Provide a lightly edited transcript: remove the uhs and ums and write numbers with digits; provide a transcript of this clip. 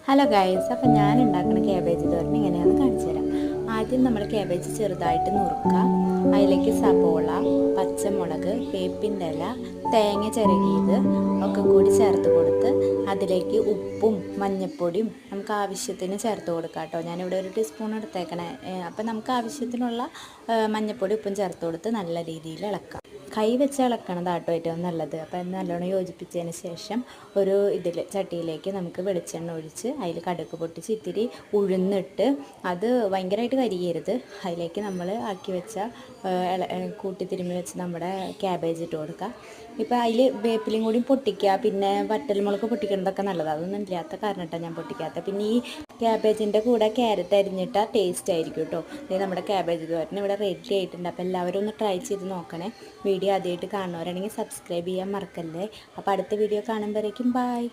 Hello guys, അപ്പം ഞാൻ ഉണ്ടാക്കുന്ന ക്യാബേജ് തോരൻ എങ്ങനെയാണെന്ന് കാണിച്ചു തരാം. ആദ്യം നമ്മൾ ക്യാബേജ് ചെറുതായിട്ട് നുറുക്കുക. അതിലേക്ക് സബോള, പച്ചമുളക്, വേപ്പിൻ്റെ ഇല, തേങ്ങ ചിരകിയത് ഒക്കെ കൂടി ചേർത്ത് കൊടുത്ത് അതിലേക്ക് ഉപ്പും മഞ്ഞൾപ്പൊടിയും നമുക്ക് ആവശ്യത്തിന് ചേർത്ത് കൊടുക്കാം കേട്ടോ. ഞാനിവിടെ ഒരു ടീസ്പൂൺ എടുത്തേക്കണേ. അപ്പം നമുക്ക് ആവശ്യത്തിനുള്ള മഞ്ഞൾപ്പൊടി ഉപ്പും ചേർത്ത് കൊടുത്ത് നല്ല രീതിയിൽ ഇളക്കാം. കൈ വെച്ച് ഇളക്കണതാട്ടോ ഏറ്റവും നല്ലത്. അപ്പം നല്ലോണം യോജിപ്പിച്ചതിന് ശേഷം ഒരു ചട്ടിയിലേക്ക് നമുക്ക് വെളിച്ചെണ്ണ ഒഴിച്ച് അതിൽ കടുക് പൊട്ടിച്ച് ഇത്തിരി ഉഴുന്നിട്ട് അത് ഭയങ്കരമായിട്ട് കരിയരുത്. അതിലേക്ക് നമ്മൾ ആക്കി വെച്ച കൂട്ടി തിരുമ്മി വെച്ച് നമ്മുടെ ക്യാബേജ് ഇട്ട് കൊടുക്കുക. ഇപ്പം അതിൽ വേപ്പിലയും കൂടി പൊട്ടിക്കുക. പിന്നെ വറ്റൽമുളക് പൊട്ടിക്കുന്നതൊക്കെ നല്ലതാണ്. അതൊന്നും ഇല്ലാത്ത കാരണമായിട്ടാണ് ഞാൻ പൊട്ടിക്കാത്തത്. പിന്നെ ഈ ക്യാബേജിൻ്റെ കൂടെ ക്യാരറ്റ് അരിഞ്ഞിട്ടാൽ ടേസ്റ്റ് ആയിരിക്കും കേട്ടോ. നമ്മുടെ ക്യാബേജ് തോരൻ ഇവിടെ റെഡി ആയിട്ടുണ്ട്. അപ്പോൾ എല്ലാവരും ഒന്ന് ട്രൈ ചെയ്ത് നോക്കണേ. വീഡിയോ ആദ്യമായിട്ട് കാണുന്നവരാണെങ്കിൽ സബ്സ്ക്രൈബ് ചെയ്യാൻ മറക്കല്ലേ. അപ്പോൾ അടുത്ത വീഡിയോ കാണുമ്പോഴേക്കും ബൈ.